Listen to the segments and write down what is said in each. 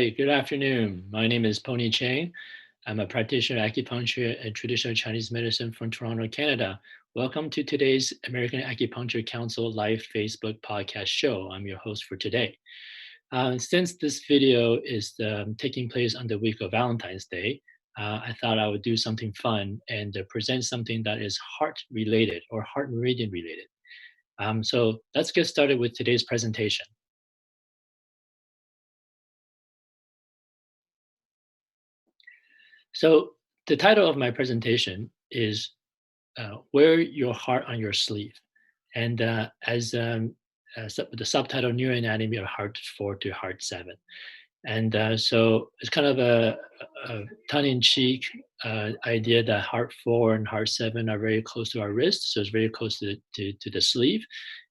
Hi, good afternoon. My name is Poney Chiang. I'm a practitioner of acupuncture and traditional Chinese medicine from Toronto, Canada. Welcome to today's American Acupuncture Council live Facebook podcast show. I'm your host for today. Since this video is taking place on the week of Valentine's Day, I thought I would do something fun and present something that is heart related or heart meridian related. So let's get started with today's presentation. So the title of my presentation is "Wear Your Heart on Your Sleeve," and the subtitle "Neuro-anatomy of Heart 4 to Heart 7." And so it's kind of a tongue-in-cheek idea that Heart 4 and Heart 7 are very close to our wrist, so it's very close to the sleeve.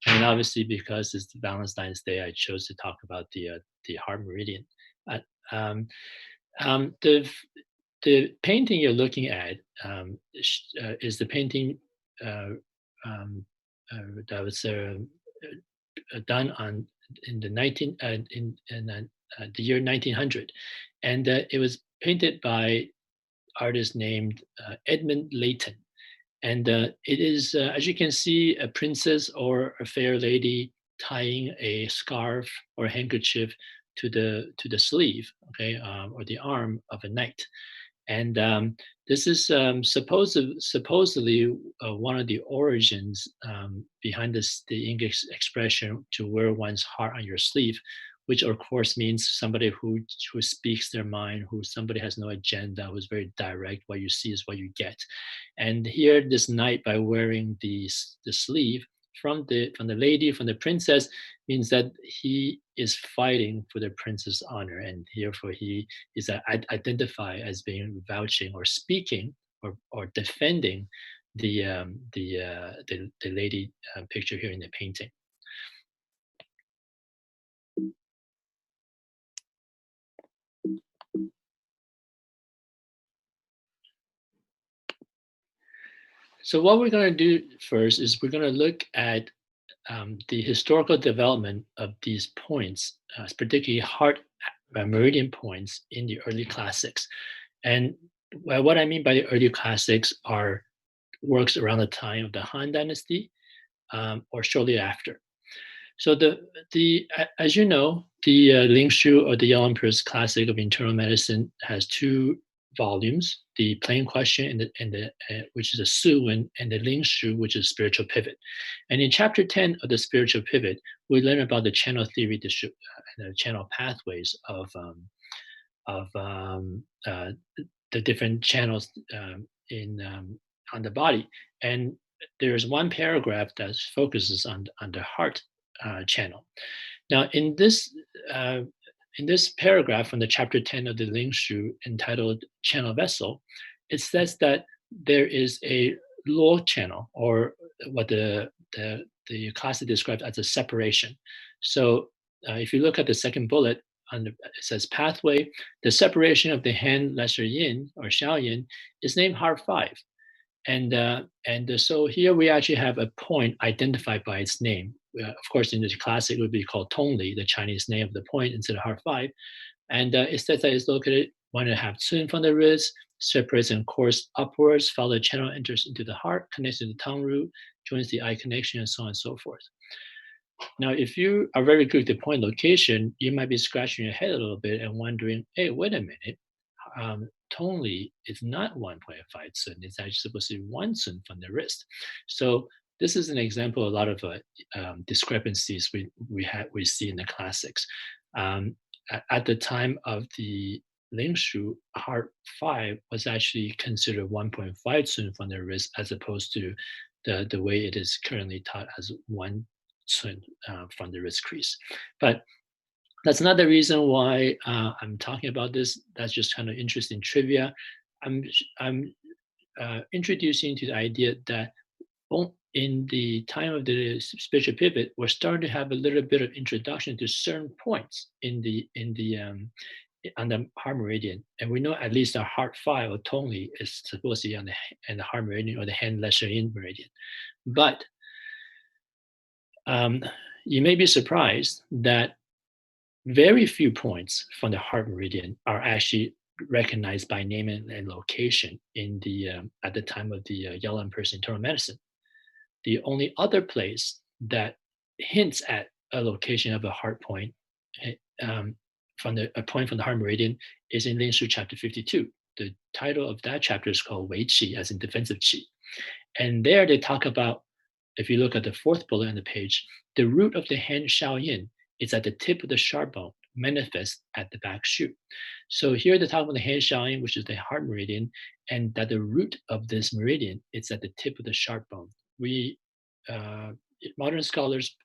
And obviously, because it's Valentine's Day, I chose to talk about the heart meridian. Uh, um, the the painting you're looking at is the painting uh, um, that was done in the year 1900, and it was painted by artist named Edmund Layton. And it is, as you can see, a princess or a fair lady tying a scarf or handkerchief to the sleeve, okay, or the arm of a knight. And this is supposedly one of the origins behind the English expression to wear one's heart on your sleeve, which of course means somebody who speaks their mind, who somebody has no agenda, who's very direct. What you see is what you get. And here, this knight, by wearing the sleeve from the princess, means that he is fighting for the prince's honor, and therefore he is identified as being vouching or speaking or defending the lady picture here in the painting. So what we're going to do first is we're going to look at the historical development of these points, particularly heart meridian points in the early classics. And what I mean by the early classics are works around the time of the Han Dynasty or shortly after. So as you know, the Ling Shu or the Yellow Emperor's Classic of Internal Medicine has two volumes: the Plain Question and which is a Su, and the Ling Shu, which is Spiritual Pivot. And in Chapter 10 of the Spiritual Pivot, we learn about the channel theory and the channel pathways of the different channels on the body. And there's one paragraph that focuses on the heart channel. Now, in this paragraph from the chapter 10 of the Ling Shu entitled Channel Vessel, it says that there is a luo channel, or what the classic describes as a separation. So if you look at the second bullet, it says pathway, the separation of the hand lesser yin or xiao yin is named heart 5. And so here we actually have a point identified by its name. Of course, in the classic, it would be called Tongli, the Chinese name of the point, instead of heart 5. And it says that it's located 1.5 cun from the wrist, separates and course upwards, follow the channel, enters into the heart, connects to the tongue root, joins the eye connection, and so on and so forth. Now, if you are very good at the point location, you might be scratching your head a little bit and wondering, hey, wait a minute. Tongli is not 1.5 cun, it's actually supposed to be 1 cun from the wrist. So this is an example of a lot of discrepancies we see in the classics. At the time of the Ling Shu, heart 5 was actually considered 1.5 cun from the wrist, as opposed to the way it is currently taught as 1 cun from the wrist crease. But that's not the reason why I'm talking about this. That's just kind of interesting trivia. I'm introducing to the idea that in the time of the spiritual pivot, we're starting to have a little bit of introduction to certain points on the heart meridian, and we know at least our heart 5 or Tongli is supposed to be on the heart meridian or the hand lesser yin meridian. But you may be surprised that Very few points from the heart meridian are actually recognized by name and location in the at the time of the Yellow Emperor's internal medicine. The only other place that hints at a location of a heart point eh, um, from a point from the heart meridian is in Lin Shu chapter 52. The title of that chapter is called Wei Qi, as in defensive qi. And there they talk about, if you look at the fourth bullet on the page, the root of the hand Shaoyin is at the tip of the sharp bone, manifest at the back shoot. So here they talk about the hand Shaoyin, which is the heart meridian, and that the root of this meridian is at the tip of the sharp bone. We uh, modern scholars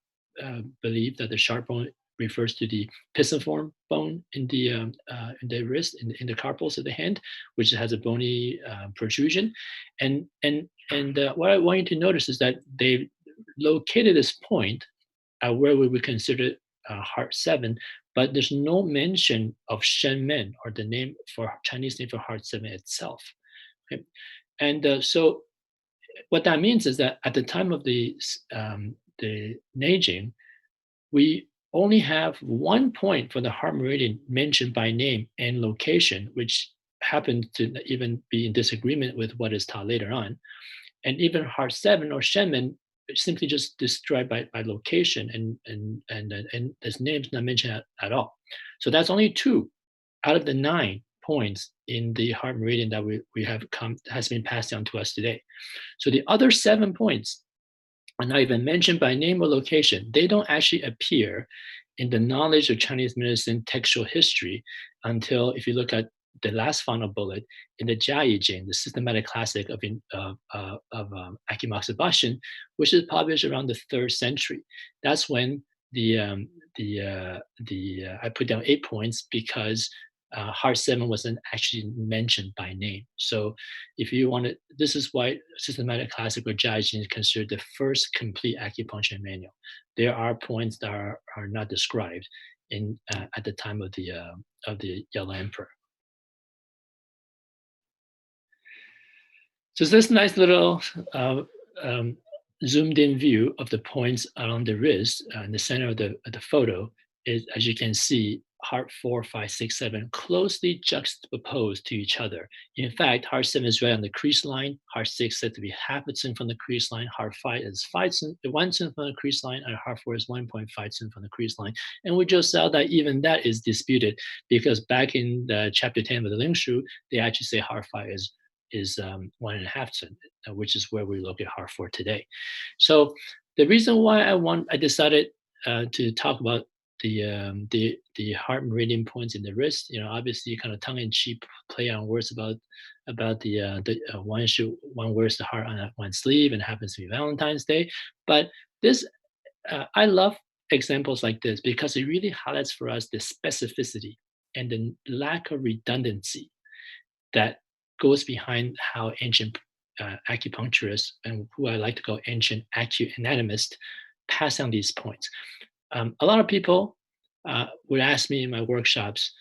believe that the sharp bone refers to the pisiform bone in the wrist, in the carpals of the hand, which has a bony protrusion. And what I want you to notice is that they located this point at where we would consider heart 7, but there's no mention of Shen Men, or the name for Chinese name for heart 7 itself. Okay? And so what that means is that at the time of the Neijing, we only have one point for the heart meridian mentioned by name and location, which happened to even be in disagreement with what is taught later on. And even heart 7 or Shenmen simply just described by location, and this name's not mentioned at all. So that's only 2 out of the 9 points in the heart meridian that we have has been passed down to us today. So the other 7 points are not even mentioned by name or location. They don't actually appear in the knowledge of Chinese medicine textual history until, if you look at the last final bullet, in the Jiayi Jing, the systematic classic of Acumoxibustion, which is published around the 3rd century. That's when I put down 8 points because heart 7 wasn't actually mentioned by name. So if you want to, this is why systematic classic or Jiaijin is considered the first complete acupuncture manual. There are points that are not described in at the time of the Yellow Emperor. So this nice little um, zoomed in view of the points along the wrist in the center of the photo is, as you can see, heart 4, 5, 6, 7 closely juxtaposed to each other. In fact, heart 7 is right on the crease line. Heart 6 said to be half a cun from the crease line. Heart 5 is 1 cun from the crease line, and heart 4 is 1.5 cun from the crease line. And we just saw that even that is disputed, because back in the chapter 10 of the Ling Shu, they actually say heart 5 is 1.5 cun, which is where we look at heart 4 today. So the reason why I decided to talk about the heart meridian points in the wrist, obviously kind of tongue-in-cheek play on words about one wears the heart on one sleeve and happens to be Valentine's Day. But this I love examples like this because it really highlights for us the specificity and the lack of redundancy that goes behind how ancient acupuncturists, and who I like to call ancient acuanatomists, pass on these points. A lot of people would ask me in my workshops,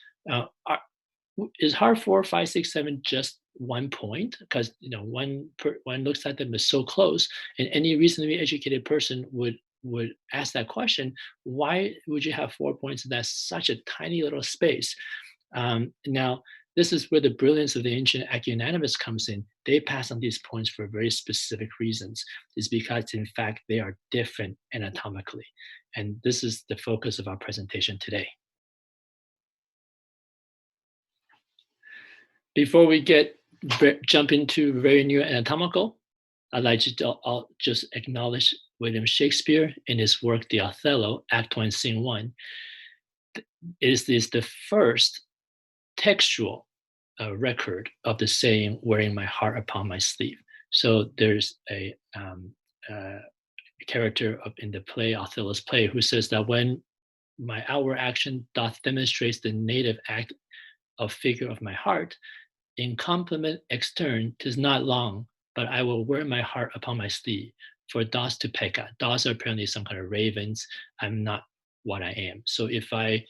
is heart 4, 5, 6, 7 just one point? Because one looks at them as so close, and any reasonably educated person would ask that question: why would you have 4 points in that such a tiny little space? Now, this is where the brilliance of the ancient acuanatomists comes in. They pass on these points for very specific reasons. It's because, in fact, they are different anatomically. And this is the focus of our presentation today. Before we jump into very new anatomical, I'd like to just acknowledge William Shakespeare in his work, The Othello, Act 1, Scene 1. Is the first textual record of the saying, wearing my heart upon my sleeve. So there's a character in the play, Othello's play, who says that when my outward action doth demonstrates the native act of figure of my heart, in compliment extern, 'tis not long, but I will wear my heart upon my sleeve. For das to peka. Das are apparently some kind of ravens. I'm not what I am. So if I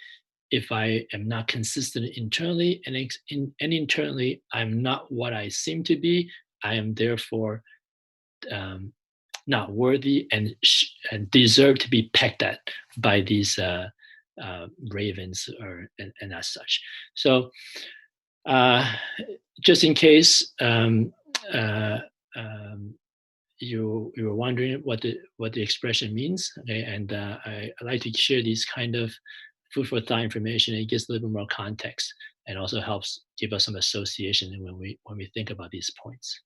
am not consistent internally and internally I'm not what I seem to be, I am therefore not worthy and deserve to be pecked at by these ravens and as such. So just in case uh, um, you were wondering what the expression means, okay, and I like to share these kind of food for thought information. It gives a little bit more context and also helps give us some association when we think about these points.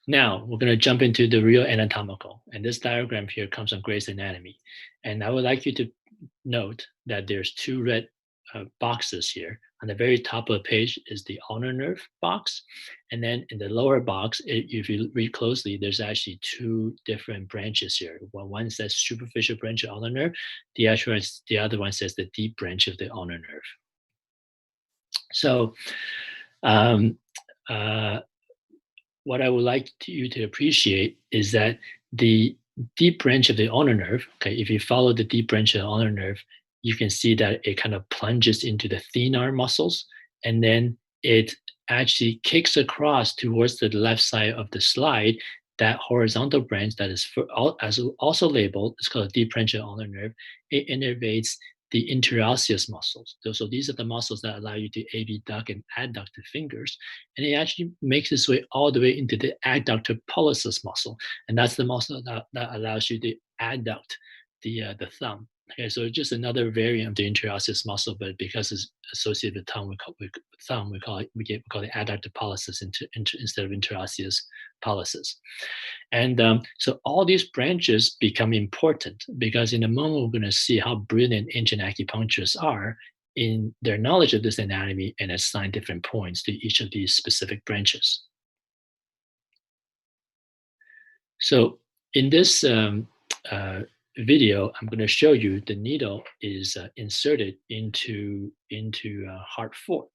Now we're going to jump into the real anatomical, and this diagram here comes from Gray's Anatomy, and I would like you to note that there's two red boxes here. On the very top of the page is the ulnar nerve box, and then in the lower box, if you read closely, there's actually two different branches here. One says superficial branch of ulnar nerve, the other one says the deep branch of the ulnar nerve. So um, uh, what I would like you to appreciate is that the deep branch of the ulnar nerve, okay, if you follow the deep branch of the ulnar nerve, you can see that it kind of plunges into the thenar muscles, and then it actually kicks across towards the left side of the slide. That horizontal branch that is also labeled, it's called a deep branch of the ulnar nerve. It innervates the interosseous muscles. So these are the muscles that allow you to abduct and adduct the fingers. And it actually makes its way all the way into the adductor pollicis muscle. And that's the muscle that allows you to adduct the thumb. Okay, so just another variant of the interosseous muscle, but because it's associated with tongue, we call it adductor pollicis instead of interosseous pollicis. And so all these branches become important because in a moment we're going to see how brilliant ancient acupuncturists are in their knowledge of this anatomy and assign different points to each of these specific branches. So in this video, I'm going to show you the needle is inserted into heart 4.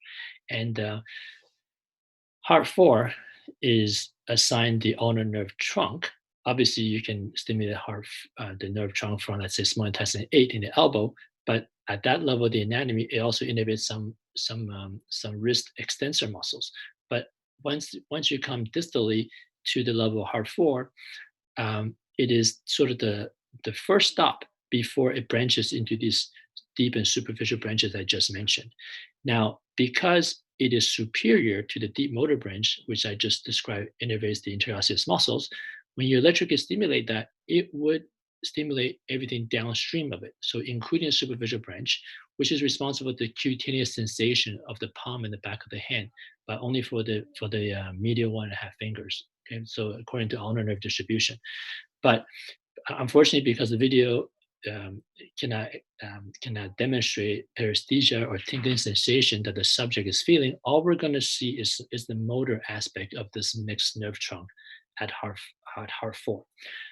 And heart 4 is assigned the ulnar nerve trunk. Obviously, you can stimulate the nerve trunk from, let's say, small intestine 8 in the elbow, but at that level of the anatomy, it also innervates some wrist extensor muscles. But once you come distally to the level of heart 4, it is sort of the first stop before it branches into these deep and superficial branches I just mentioned. Now, because it is superior to the deep motor branch, which I just described innervates the interosseous muscles, when you electrically stimulate that, it would stimulate everything downstream of it. So including the superficial branch, which is responsible for the cutaneous sensation of the palm and the back of the hand, but only for the medial 1.5 fingers. Okay, so according to ulnar nerve distribution. But unfortunately, because the video cannot demonstrate paresthesia or tingling sensation that the subject is feeling, all we're going to see is the motor aspect of this mixed nerve trunk at heart 4.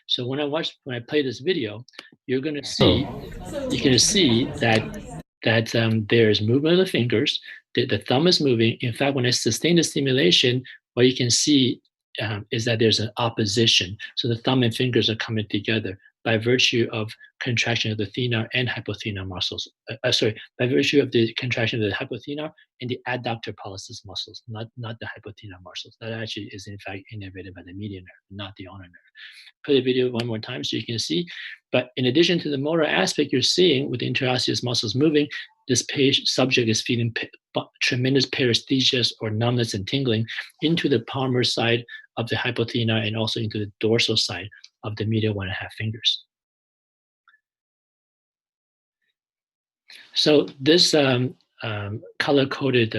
So when I play this video, you're going to see that there's movement of the fingers, the thumb is moving. In fact, when I sustain the stimulation, what you can see is that there's an opposition. So the thumb and fingers are coming together by virtue of contraction of the thenar and hypothenar muscles. By virtue of the contraction of the hypothenar and the adductor pollicis muscles, not the hypothenar muscles. That actually is in fact innervated by the median nerve, not the ulnar nerve. Play the video one more time so you can see. But in addition to the motor aspect you're seeing with the interosseous muscles moving, this subject is feeling tremendous paresthesias or numbness and tingling into the palmar side of the hypothenar and also into the dorsal side of the medial 1.5 fingers. So this color-coded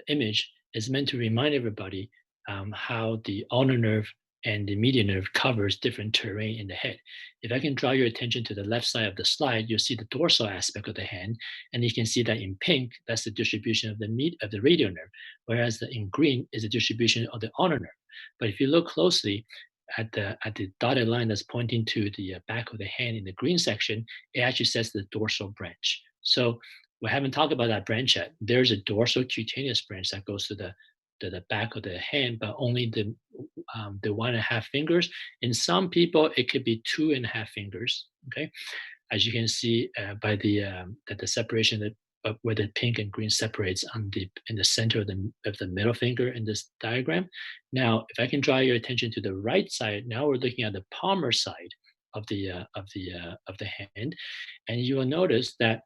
image is meant to remind everybody how the ulnar nerve and the median nerve covers different terrain in the head. If I can draw your attention to the left side of the slide, you'll see the dorsal aspect of the hand, and you can see that in pink, that's the distribution of the radial nerve, whereas in green is the distribution of the ulnar nerve. But if you look closely at the dotted line that's pointing to the back of the hand in the green section, it actually says the dorsal branch. So we haven't talked about that branch yet. There's a dorsal cutaneous branch that goes to the back of the hand, but only the 1.5 fingers. In some people, it could be 2.5 fingers. Okay, as you can see by the separation of where the pink and green separates in the center of the middle finger in this diagram. Now, if I can draw your attention to the right side, now we're looking at the palmar side of the hand, and you will notice that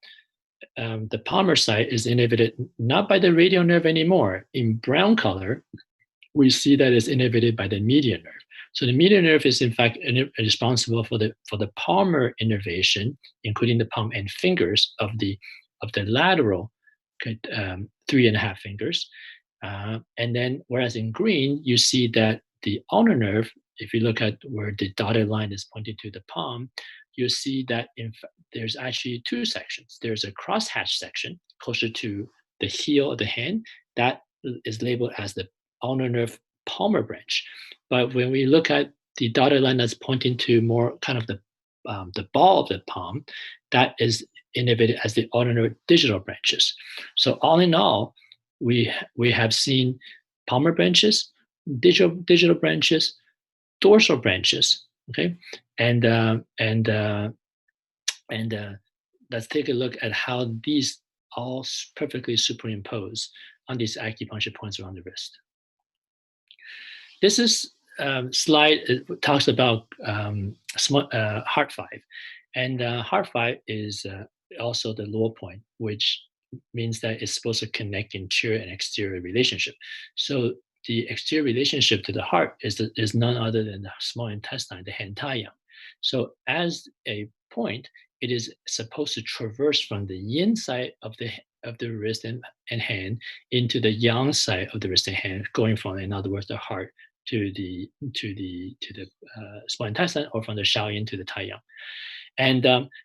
the palmar side is innervated not by the radial nerve anymore. In brown color, we see that it's innervated by the median nerve. So the median nerve is in fact responsible for the palmar innervation, including the palm and fingers of the lateral 3.5 fingers. And then, whereas in green, you see that the ulnar nerve, if you look at where the dotted line is pointing to the palm, you see that there's actually two sections. There's a crosshatch section closer to the heel of the hand that is labeled as the ulnar nerve palmar branch. But when we look at the dotted line that's pointing to more kind of the ball of the palm, that is innervated as the ulnar nerve digital branches. So all in all, we have seen palmar branches, digital branches, dorsal branches. Okay, and let's take a look at how these all perfectly superimpose on these acupuncture points around the wrist. This is slide talks about heart 5, and heart 5 is also the lower point, which means that it's supposed to connect interior and exterior relationship. So the exterior relationship to the heart is none other than the small intestine, the hand taiyang. So as a point, it is supposed to traverse from the yin side of the wrist and hand into the yang side of the wrist and hand, going from, in other words, the heart to the small intestine, or from the shaoyin to the taiyang. And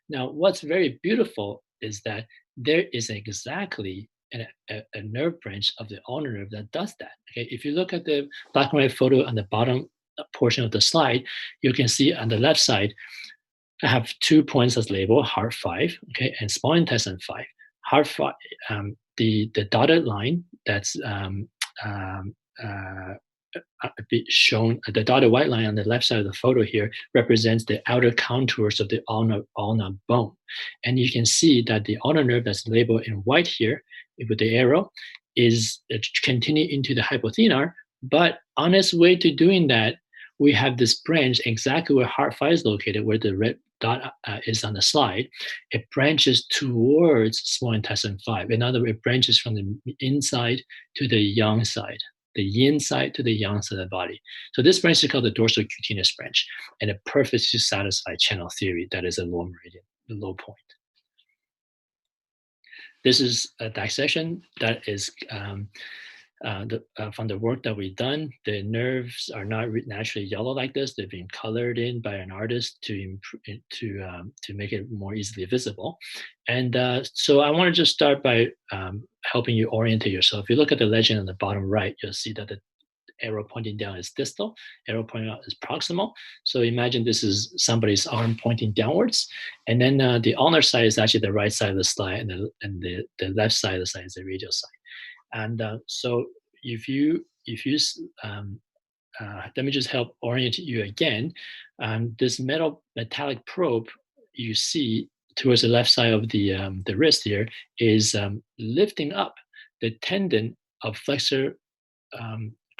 now, what's very beautiful is that there is exactly a nerve branch of the ulnar nerve that does that. Okay, if you look at the black and white photo on the bottom portion of the slide, you can see on the left side, I have 2 points as labeled heart 5, okay, and small intestine 5. Heart 5, the dotted line that's shown, the dotted white line on the left side of the photo here represents the outer contours of the ulnar bone. And you can see that the ulnar nerve that's labeled in white here with the arrow is continuing into the hypothenar, but on its way to doing that, we have this branch exactly where heart 5 is located, where the red dot is on the slide. It branches towards small intestine 5. In other words, it branches from the inside to the yang side, the yin side to the yang side of the body. So this branch is called the dorsal cutaneous branch, and it perfectly satisfies channel theory, that is a low meridian, the low point. This is a dissection that is from the work that we've done. The nerves are not naturally yellow like this. They've been colored in by an artist to make it more easily visible. And so I want to just start by helping you orientate yourself. If you look at the legend on the bottom right, you'll see that the arrow pointing down is distal, arrow pointing out is proximal. So imagine this is somebody's arm pointing downwards, and then the ulnar side is actually the right side of the slide, and the left side of the slide is the radial side. And so if you let me just help orient you again. This metallic probe you see towards the left side of the wrist here is lifting up the tendon of flexor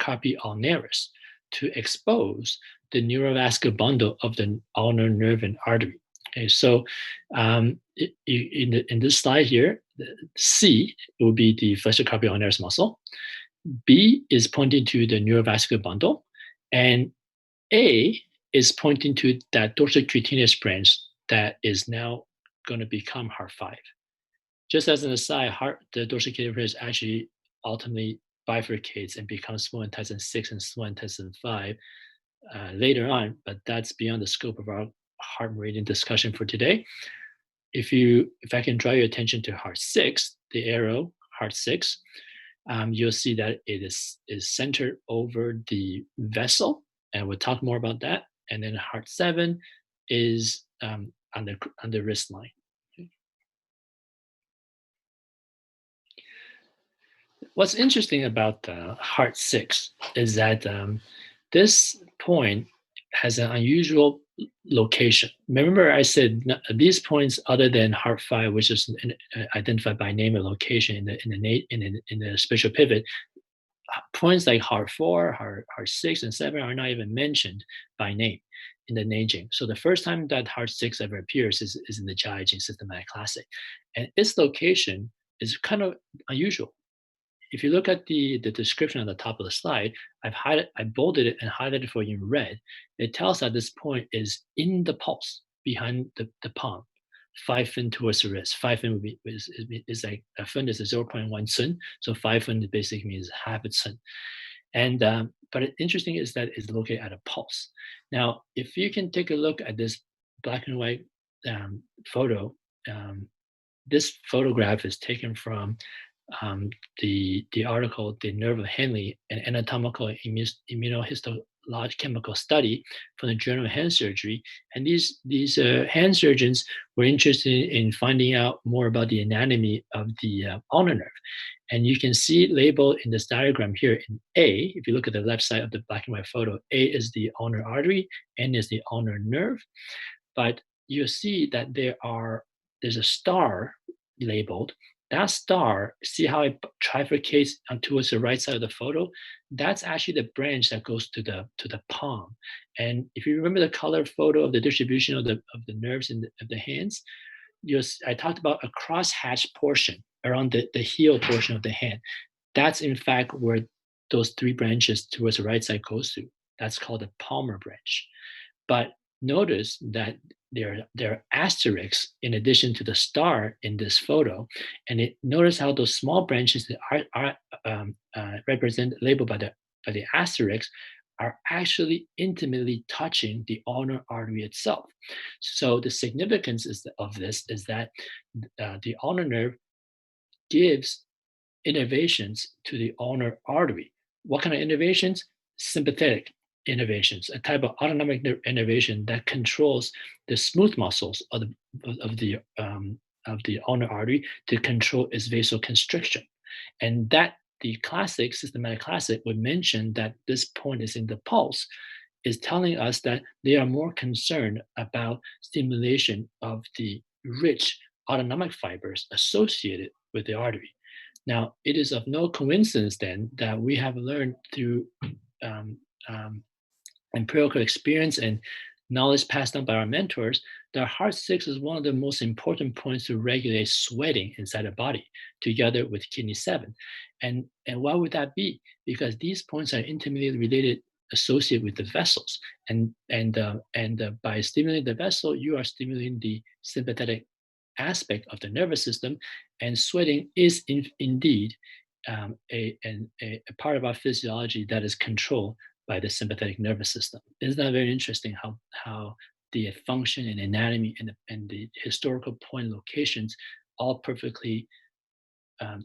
carpi ulnaris to expose the neurovascular bundle of the ulnar nerve and artery. Okay, so in this slide here, C will be the flexor carpi ulnaris muscle. B is pointing to the neurovascular bundle, and A is pointing to that dorsal cutaneous branch that is now going to become heart 5. Just as an aside, the dorsal cutaneous branch actually ultimately bifurcates and becomes small intestine 6 and small intestine 5 later on, but that's beyond the scope of our heart meridian discussion for today. If I can draw your attention to heart 6, the arrow, heart 6, you'll see that it is centered over the vessel, and we'll talk more about that. And then heart 7 is on the wrist line. Okay. What's interesting about heart 6 is that this point has an unusual location. Remember, I said these points, other than heart 5, which is identified by name and location in the spatial pivot, points like heart 4, heart 6, and 7 are not even mentioned by name. in the Neijing. So the first time that Heart-6 ever appears is in the Jiaijing Systematic Classic. And its location is kind of unusual. If you look at the description on the top of the slide, I bolded it and highlighted for you in red. It tells that this point is in the pulse behind the palm, 5 fin towards the wrist. 5 fin is like a fin is a 0.1 cun, so 5 fin basically means half a cun. And but interesting is that it's located at a pulse. Now, if you can take a look at this black and white photo, this photograph is taken from the article, The Nerve of Henle, an anatomical immunohistochemical study from the Journal of Hand Surgery. And these hand surgeons were interested in finding out more about the anatomy of the ulnar nerve. And you can see labeled in this diagram here in A, if you look at the left side of the black and white photo, A is the ulnar artery, N is the ulnar nerve. But you'll see that there's a star labeled. That star, see how it trifurcates towards the right side of the photo? That's actually the branch that goes to the palm. And if you remember the color photo of the distribution of the nerves of the hands, I talked about a crosshatch portion around the heel portion of the hand. That's in fact where those 3 branches towards the right side goes to. That's called the palmar branch. But notice that there are asterisks in addition to the star in this photo, and notice how those small branches that are labeled by the asterisks are actually intimately touching the ulnar artery itself. So the significance of this is that the ulnar nerve gives innervations to the ulnar artery. What kind of innervations? Sympathetic innervations, a type of autonomic innervation that controls the smooth muscles of the ulnar artery to control its vasoconstriction. And that the systematic classic would mention that this point is in the pulse is telling us that they are more concerned about stimulation of the rich autonomic fibers associated with the artery. Now, it is of no coincidence then that we have learned through empirical experience and knowledge passed down by our mentors that Heart-6 is one of the most important points to regulate sweating inside the body, together with kidney 7. And why would that be? Because these points are intimately related, associated with the vessels. And by stimulating the vessel, you are stimulating the sympathetic aspect of the nervous system, and sweating is indeed a part of our physiology that is controlled by the sympathetic nervous system. Isn't that very interesting how the function and anatomy and the historical point locations all perfectly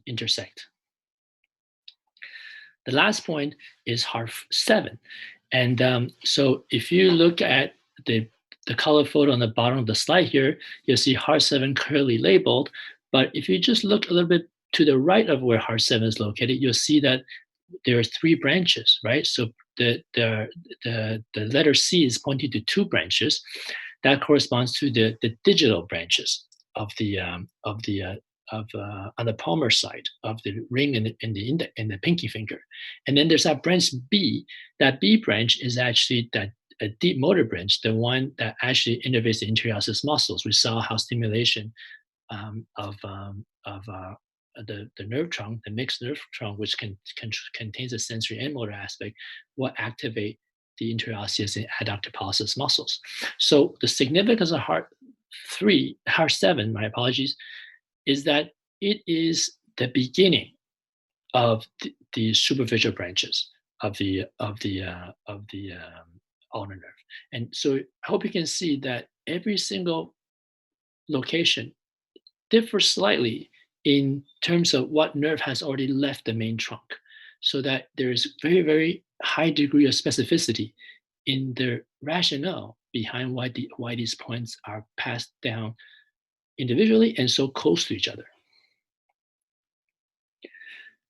intersect? The last point is Heart-7. And so if you look at the color photo on the bottom of the slide here, you'll see Heart-7 clearly labeled. But if you just look a little bit to the right of where Heart-7 is located, you'll see that there are 3 branches, right? So the letter C is pointing to 2 branches. That corresponds to the digital branches of on the palmar side of the ring and the pinky finger. And then there's that branch B. That B branch is actually a deep motor branch, the one that actually innervates the anterior osseous muscles. We saw how stimulation of the nerve trunk, the mixed nerve trunk, which contains a sensory and motor aspect, will activate the anterior osseous and adductor pollicis muscles. So the significance of Heart-7, my apologies, is that it is the beginning of the superficial branches of the ulnar nerve. And so I hope you can see that every single location differs slightly in terms of what nerve has already left the main trunk, so that there is very, very high degree of specificity in the rationale behind why these points are passed down individually and so close to each other.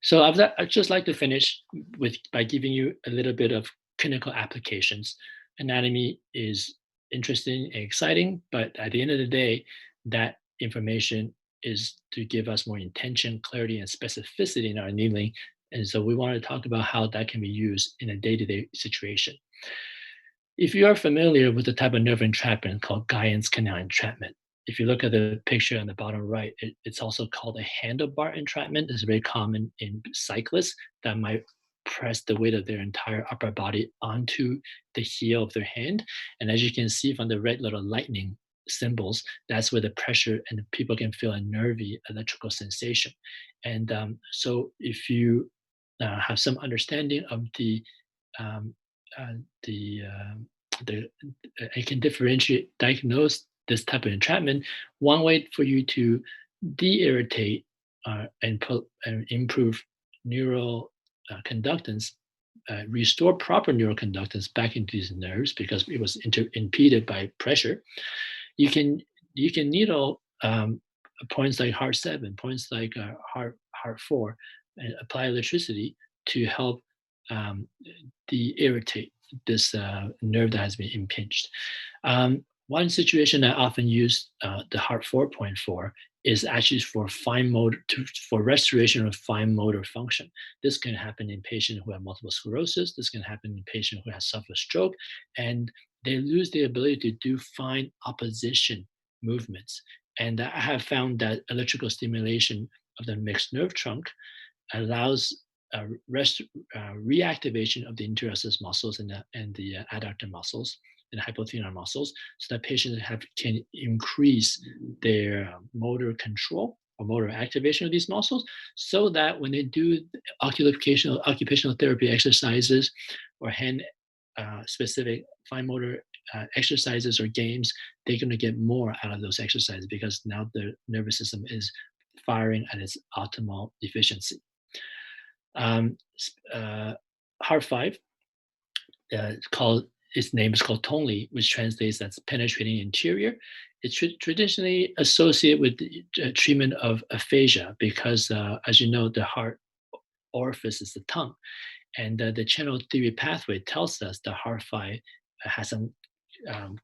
So I'd just like to finish by giving you a little bit of clinical applications. Anatomy is interesting and exciting, but at the end of the day, that information is to give us more intention, clarity, and specificity in our needling. And so we want to talk about how that can be used in a day-to-day situation. If you are familiar with the type of nerve entrapment called Guyon's canal entrapment, if you look at the picture on the bottom right, it's also called a handlebar entrapment. It's very common in cyclists that might press the weight of their entire upper body onto the heel of their hand. And as you can see from the red little lightning symbols, that's where the pressure and people can feel a nervy electrical sensation. And so if you have some understanding of um, uh, the I can diagnose this type of entrapment. One way for you to de-irritate and improve neural conductance, restore proper neural conductance back into these nerves because it was impeded by pressure. You can needle points like heart 7, points like heart 4, and apply electricity to help um, de-irritate this nerve that has been impinged. One situation I often use the heart 4.4 is actually for for restoration of fine motor function. This can happen in patients who have multiple sclerosis. This can happen in patients who have suffered stroke, and they lose the ability to do fine opposition movements. And I have found that electrical stimulation of the mixed nerve trunk allows rest, reactivation of the interosseous muscles and the adductor muscles and hypothenar muscles, so that patients can increase their motor control or motor activation of these muscles, so that when they do occupational therapy exercises or hand specific fine motor exercises or games, they're going to get more out of those exercises because now the nervous system is firing at its optimal efficiency. Um, Heart 5, called its name is called Poney, which translates as penetrating interior. It's traditionally associated with the treatment of aphasia because, as you know, the heart orifice is the tongue, and the channel theory pathway tells us the Heart 5 has some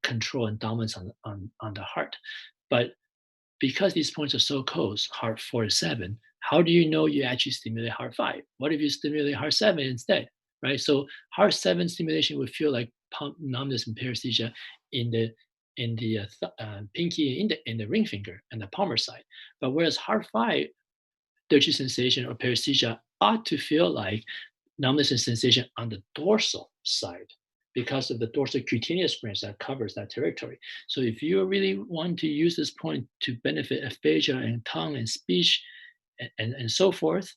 control and dominance on the heart. But because these points are so close, heart 4 to 7, how do you know you actually stimulate heart 5? What if you stimulate heart 7 instead, right? So heart 7 stimulation would feel like pump numbness and paresthesia in the pinky and in the ring finger and the palmar side. But whereas heart 5, dirty sensation or paresthesia ought to feel like numbness and sensation on the dorsal side because of the dorsal cutaneous branch that covers that territory. So if you really want to use this point to benefit aphasia and tongue and speech and so forth,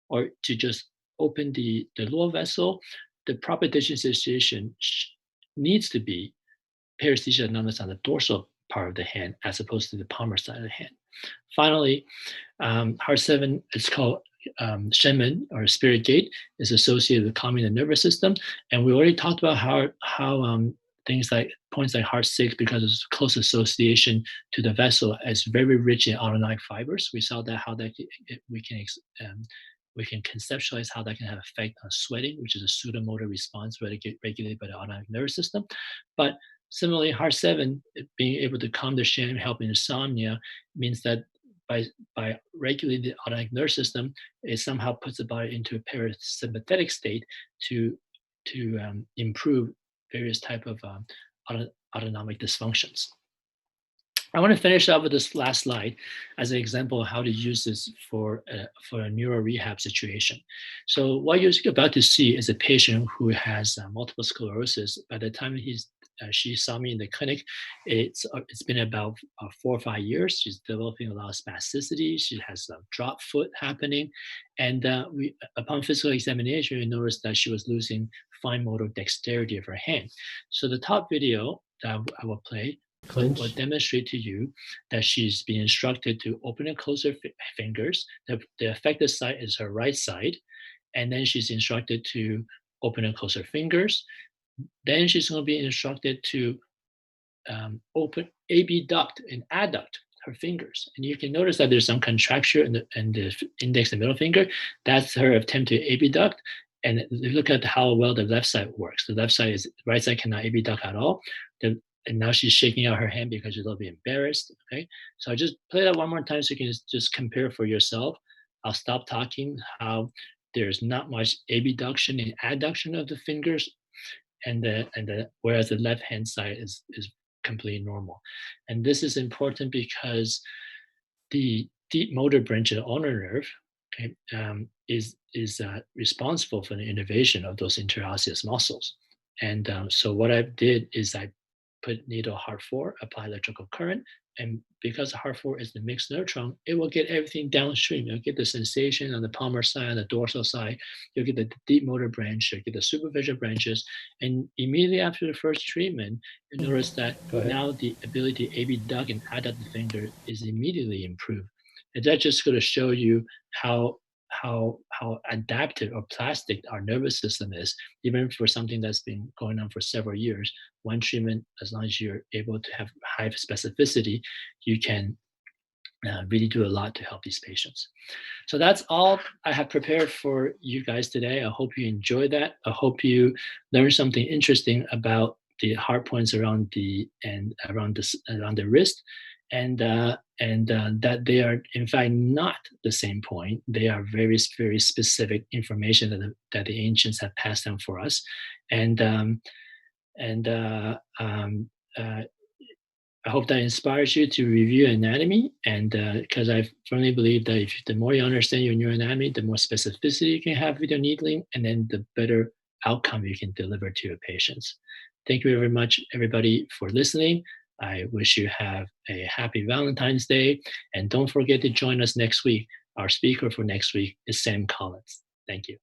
or to just open the lower vessel, the proper digitization needs to be paresthesia numbness on the dorsal part of the hand as opposed to the palmar side of the hand. Finally, heart 7 is called Shenmen or spirit gate, is associated with calming the nervous system. And we already talked about how things like points like heart 6, because of close association to the vessel, is very rich in autonomic fibers. We saw that we can conceptualize how that can have effect on sweating, which is a pseudomotor response regulated by the autonomic nervous system. But similarly, heart 7 being able to calm the Shen, help insomnia, means that by regulating the autonomic nervous system, it somehow puts the body into a parasympathetic state to improve various type of autonomic dysfunctions. I want to finish up with this last slide as an example of how to use this for a neuro rehab situation. So what you're about to see is a patient who has multiple sclerosis. By the time she saw me in the clinic, it's been about 4 or 5 years. She's developing a lot of spasticity. She has a drop foot happening, and upon physical examination, we noticed that she was losing fine motor dexterity of her hand. So the top video that I will play will demonstrate to you that she's being instructed to open and close her fingers. The affected side is her right side, and then she's instructed to open and close her fingers. Then she's going to be instructed to open abduct and adduct her fingers. And you can notice that there's some contraction in the index and middle finger. That's her attempt to abduct. And look at how well the left side works. The right side cannot abduct at all. And now she's shaking out her hand because she's a little bit embarrassed. Okay, so I'll just play that one more time so you can just compare for yourself. I'll stop talking how there's not much abduction and adduction of the fingers, whereas the left hand side is completely normal. And this is important because the deep motor branch of the ulnar nerve, okay, is responsible for the innervation of those interosseous muscles. And so what I did is I put needle HT-4, apply electrical current, and because HT-4 is the mixed nerve trunk, it will get everything downstream. You'll get the sensation on the palmar side, on the dorsal side. You'll get the deep motor branch, you'll get the superficial branches, and immediately after the first treatment, you notice that Go ahead. now the ability to abduct and adduct the finger is immediately improved. And that's just going to show you how adaptive or plastic our nervous system is, even for something that's been going on for several years. One treatment, as long as you're able to have high specificity, you can really do a lot to help these patients. So that's all I have prepared for you guys today. I hope you enjoyed that. I hope you learned something interesting about the hard points around around the wrist, and that they are in fact not the same point. They are very very specific information that the ancients have passed down for us, and and uh, I hope that inspires you to review anatomy, and because I firmly believe that the more you understand your neuroanatomy, the more specificity you can have with your needling, and then the better outcome you can deliver to your patients. Thank you very much, everybody, for listening. I wish you have a happy Valentine's Day, and don't forget to join us next week. Our speaker for next week is Sam Collins. Thank you.